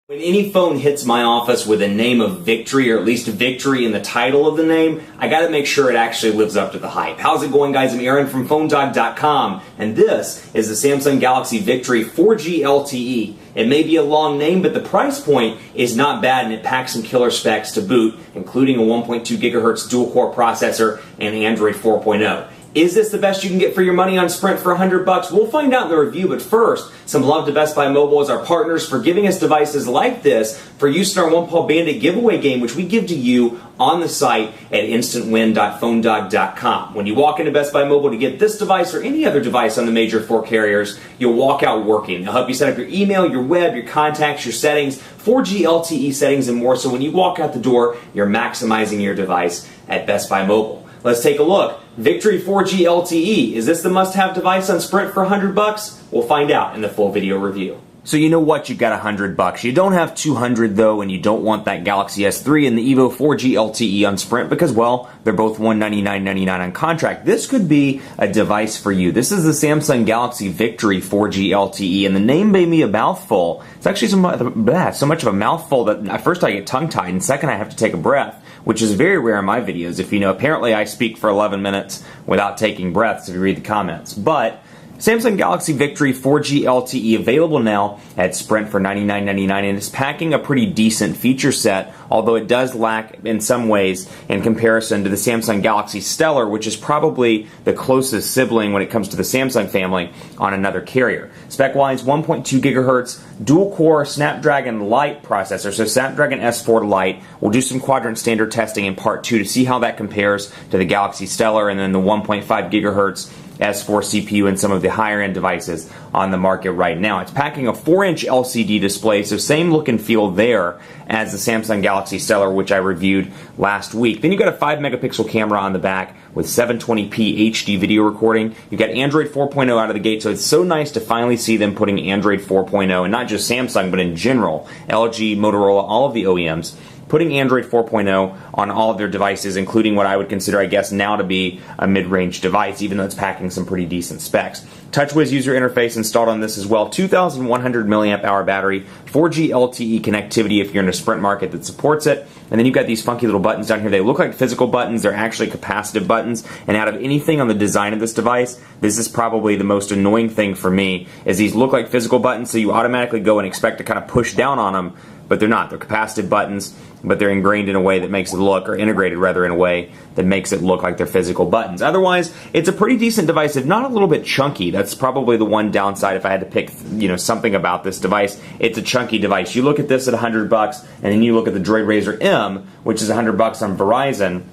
When any phone hits my office with a name of victory, or at least victory in the title of the name, I gotta make sure it actually lives up to the hype. How's it going, guys? I'm Aaron from PhoneDog.com, and this is the Samsung Galaxy Victory 4G LTE. It may be a long name, but the price point is not bad, and it packs some killer specs to boot, including a 1.2 gigahertz dual-core processor and Android 4.0. Is this the best you can get for your money on Sprint for $100? We'll find out in the review, but first, some love to Best Buy Mobile as our partners for giving us devices like this for use in our One Paw Bandit giveaway game, which we give to you on the site at instantwin.phonedog.com. When you walk into Best Buy Mobile to get this device or any other device on the major 4 carriers, you'll walk out working. They'll help you set up your email, your web, your contacts, your settings, 4G LTE settings, and more. So when you walk out the door, you're maximizing your device at Best Buy Mobile. Let's take a look. Victory 4G LTE. Is this the must-have device on Sprint for $100? We'll find out in the full video review. So you know what? You got $100. You don't have $200 though, and you don't want that Galaxy S3 and the Evo 4G LTE on Sprint because, well, they're both $199.99 on contract. This could be a device for you. This is the Samsung Victory 4G LTE, and the name made me a mouthful. It's actually so much of a mouthful that at first I get tongue-tied, and second I have to take a breath, which is very rare in my videos. If you know, apparently I speak for 11 minutes without taking breaths if you read the comments. But Samsung Galaxy Victory 4G LTE available now at Sprint for $99.99, and it's packing a pretty decent feature set, although it does lack in some ways in comparison to the Samsung Galaxy Stellar, which is probably the closest sibling when it comes to the Samsung family on another carrier. Spec-wise, 1.2 gigahertz dual-core Snapdragon Lite processor, so Snapdragon S4 Lite. We'll do some quadrant standard testing in part 2 to see how that compares to the Galaxy Stellar, and then the 1.5 gigahertz S4 CPU and some of the higher end devices on the market right now. It's packing a 4-inch LCD display, so same look and feel there as the Samsung Galaxy Stellar, which I reviewed last week. Then you got a 5 megapixel camera on the back with 720p HD video recording. You got Android 4.0 out of the gate, so it's so nice to finally see them putting Android 4.0, and not just Samsung, but in general, LG, Motorola, all of the OEMs, putting Android 4.0 on all of their devices, including what I would consider, I guess, now to be a mid-range device, even though it's packing some pretty decent specs. TouchWiz user interface installed on this as well. 2,100 milliamp hour battery, 4G LTE connectivity if you're in a Sprint market that supports it. And then you've got these funky little buttons down here. They look like physical buttons. They're actually capacitive buttons. And out of anything on the design of this device, this is probably the most annoying thing for me, is these look like physical buttons, so you automatically go and expect to kind of push down on them, but they're not. They're capacitive buttons, but they're ingrained in a way that makes it look, or integrated rather, in a way that makes it look like they're physical buttons. Otherwise, it's a pretty decent device, if not a little bit chunky. That's probably the one downside if I had to pick, something about this device. It's a chunky device. You look at this at $100, and then you look at the Droid Razr M, which is $100 on Verizon,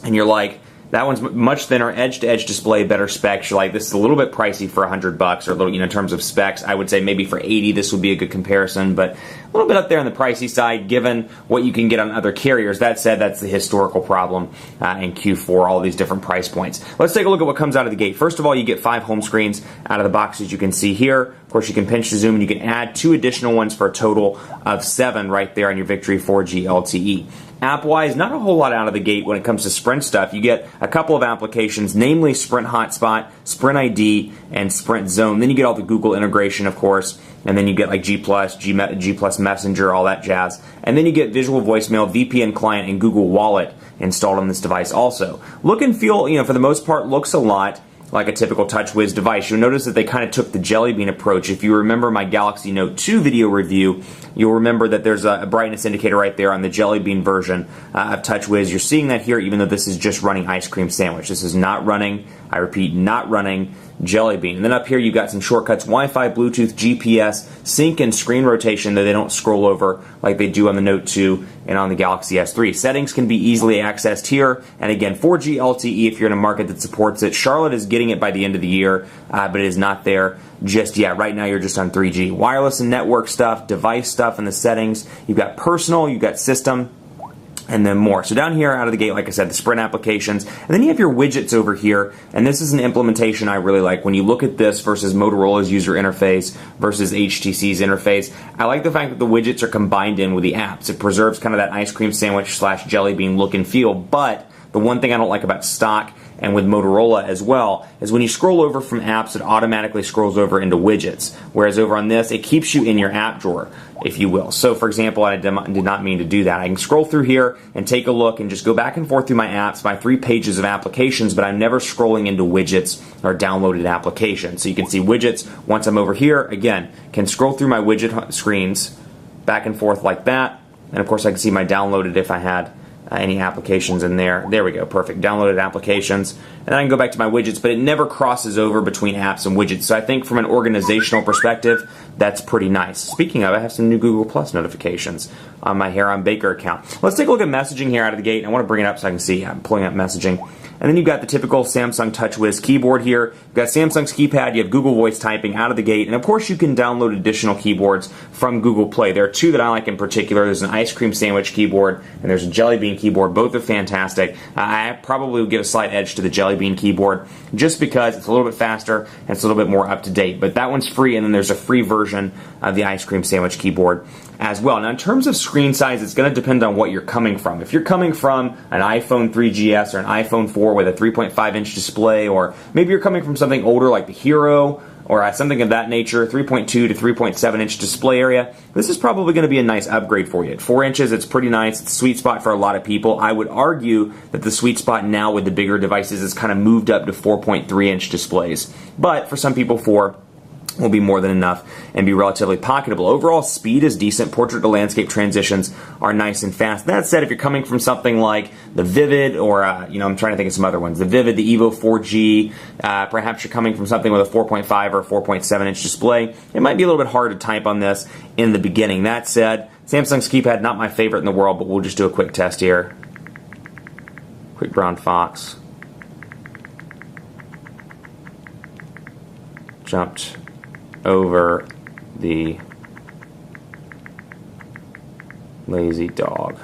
and you're like, that one's much thinner, edge-to-edge display, better specs. You're like, this is a little bit pricey for $100, or a little, in terms of specs. I would say maybe for $80, this would be a good comparison, but a little bit up there on the pricey side, given what you can get on other carriers. That said, that's the historical problem in Q4, all these different price points. Let's take a look at what comes out of the gate. First of all, you get 5 home screens out of the box, as you can see here. Of course, you can pinch to zoom, and you can add 2 additional ones for a total of 7 right there on your Victory 4G LTE. App-wise, not a whole lot out of the gate when it comes to Sprint stuff. You get a couple of applications, namely Sprint Hotspot, Sprint ID, and Sprint Zone. Then you get all the Google integration, of course, and then you get like G+, G+ Messenger, all that jazz. And then you get visual voicemail, VPN client, and Google Wallet installed on this device also. Look and feel, for the most part, looks a lot like a typical TouchWiz device. You'll notice that they kind of took the Jelly Bean approach. If you remember my Galaxy Note 2 video review, you'll remember that there's a brightness indicator right there on the Jelly Bean version of TouchWiz. You're seeing that here, even though this is just running Ice Cream Sandwich. This is not running, I repeat, not running Jelly Bean. And then up here you've got some shortcuts, Wi-Fi, Bluetooth, GPS, sync, and screen rotation, that they don't scroll over like they do on the Note 2 and on the Galaxy S3. Settings can be easily accessed here, and again, 4G LTE if you're in a market that supports it. Charlotte is getting it by the end of the year, but it is not there just yet. Right now you're just on 3G. Wireless and network stuff, device stuff in the settings. You've got personal, you've got system, and then more. So down here out of the gate, like I said, the Sprint applications, and then you have your widgets over here, and this is an implementation I really like. When you look at this versus Motorola's user interface versus HTC's interface, I like the fact that the widgets are combined in with the apps. It preserves kind of that Ice Cream Sandwich / Jelly Bean look and feel, but The one thing I don't like about stock and with Motorola as well is when you scroll over from apps, it automatically scrolls over into widgets, whereas over on this, it keeps you in your app drawer, if you will. So for example, I did not mean to do that. I can scroll through here and take a look and just go back and forth through my apps, my 3 pages of applications, but I'm never scrolling into widgets or downloaded applications. So you can see widgets. Once I'm over here, again, can scroll through my widget screens back and forth like that. And of course I can see my downloaded if I had any applications in there. There we go, perfect. Downloaded applications. And then I can go back to my widgets, but it never crosses over between apps and widgets. So I think from an organizational perspective, that's pretty nice. Speaking of, I have some new Google Plus notifications on my Hair on Baker account. Let's take a look at messaging here out of the gate. I want to bring it up so I can see. I'm pulling up messaging. And then you've got the typical Samsung TouchWiz keyboard here. You've got Samsung's keypad, you have Google Voice typing out of the gate, and of course you can download additional keyboards from Google Play. There are 2 that I like in particular. There's an ice cream sandwich keyboard, and there's a jelly bean keyboard. Both are fantastic. I probably would give a slight edge to the jelly bean keyboard just because it's a little bit faster and it's a little bit more up to date. But that one's free, and then there's a free version of the ice cream sandwich keyboard as well. Now in terms of screen size, it's going to depend on what you're coming from. If you're coming from an iPhone 3GS or an iPhone 4 with a 3.5-inch display, or maybe you're coming from something older like the Hero or something of that nature, 3.2 to 3.7-inch display area, this is probably going to be a nice upgrade for you. At 4 inches, it's pretty nice. It's a sweet spot for a lot of people. I would argue that the sweet spot now with the bigger devices is kind of moved up to 4.3-inch displays. But for some people, 4 will be more than enough and be relatively pocketable. Overall speed is decent. Portrait to landscape transitions are nice and fast. That said, if you're coming from something like the Vivid or, I'm trying to think of some other ones, the Vivid, the Evo 4G, perhaps you're coming from something with a 4.5 or 4.7-inch display, it might be a little bit hard to type on this in the beginning. That said, Samsung's keypad, not my favorite in the world, but we'll just do a quick test here. Quick brown fox. Jumped over the lazy dog.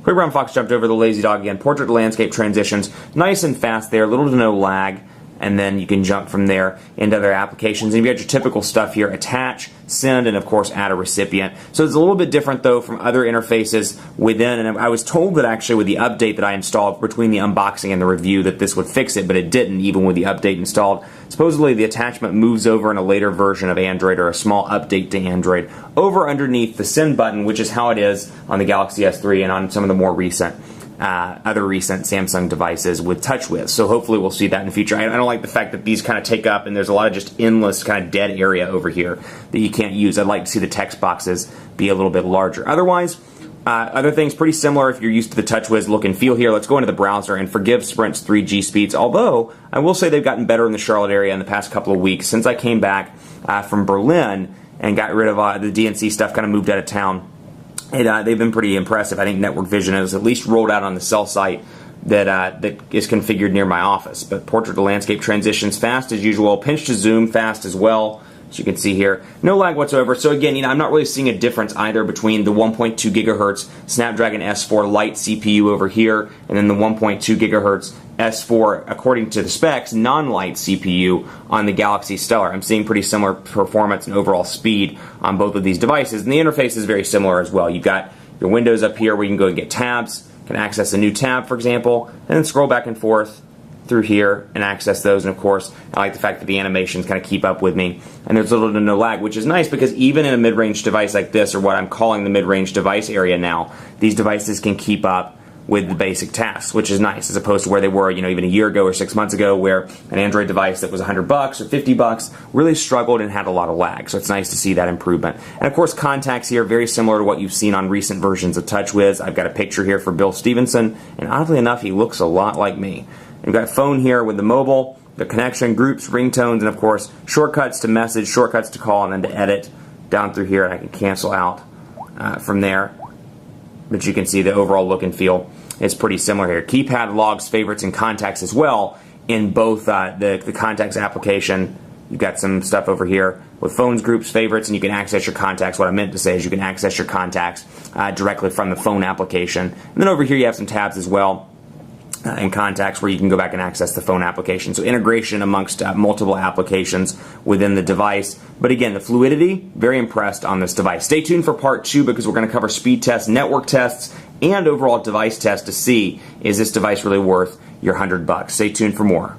Quick brown fox jumped over the lazy dog again. Portrait to landscape transitions, nice and fast there, little to no lag, and then you can jump from there into other applications. And you've got your typical stuff here: attach, send, and of course add a recipient. So it's a little bit different though from other interfaces within, and I was told that actually with the update that I installed between the unboxing and the review that this would fix it, but it didn't even with the update installed. Supposedly the attachment moves over in a later version of Android, or a small update to Android, over underneath the send button, which is how it is on the Galaxy S3 and on some of the more recent other recent Samsung devices with TouchWiz. So hopefully we'll see that in the future. I don't like the fact that these kind of take up and there's a lot of just endless kind of dead area over here that you can't use. I'd like to see the text boxes be a little bit larger. Otherwise, other things pretty similar if you're used to the TouchWiz look and feel here. Let's go into the browser and forgive Sprint's 3G speeds, although I will say they've gotten better in the Charlotte area in the past couple of weeks. Since I came back from Berlin and got rid of the DNC stuff, kind of moved out of town, they've been pretty impressive. I think Network Vision has at least rolled out on the cell site that is configured near my office. But portrait to landscape transitions fast as usual. Pinch to zoom fast as well, as you can see here. No lag whatsoever. So again, I'm not really seeing a difference either between the 1.2 gigahertz Snapdragon S4 Lite CPU over here and then the 1.2 gigahertz S4, according to the specs, non-light CPU on the Galaxy Stellar. I'm seeing pretty similar performance and overall speed on both of these devices, and the interface is very similar as well. You've got your windows up here where you can go and get tabs, can access a new tab, for example, and then scroll back and forth through here and access those. And of course, I like the fact that the animations kind of keep up with me, and there's little to no lag, which is nice because even in a mid-range device like this, or what I'm calling the mid-range device area now, these devices can keep up with the basic tasks, which is nice, as opposed to where they were, even a year ago or 6 months ago, where an Android device that was $100 or $50 really struggled and had a lot of lag. So it's nice to see that improvement. And of course, contacts here, very similar to what you've seen on recent versions of TouchWiz. I've got a picture here for Bill Stevenson, and oddly enough, he looks a lot like me. We've got phone here with the mobile, the connection, groups, ringtones, and of course, shortcuts to message, shortcuts to call, and then to edit down through here, and I can cancel out from there. But you can see the overall look and feel is pretty similar here. Keypad, logs, favorites, and contacts as well in both the contacts application. You've got some stuff over here with phones, groups, favorites, and you can access your contacts. What I meant to say is you can access your contacts directly from the phone application. And then over here you have some tabs as well. and contacts where you can go back and access the phone application. So integration amongst multiple applications within the device. But again, the fluidity, very impressed on this device. Stay tuned for part 2 because we're going to cover speed tests, network tests, and overall device tests to see, is this device really worth your $100? Stay tuned for more.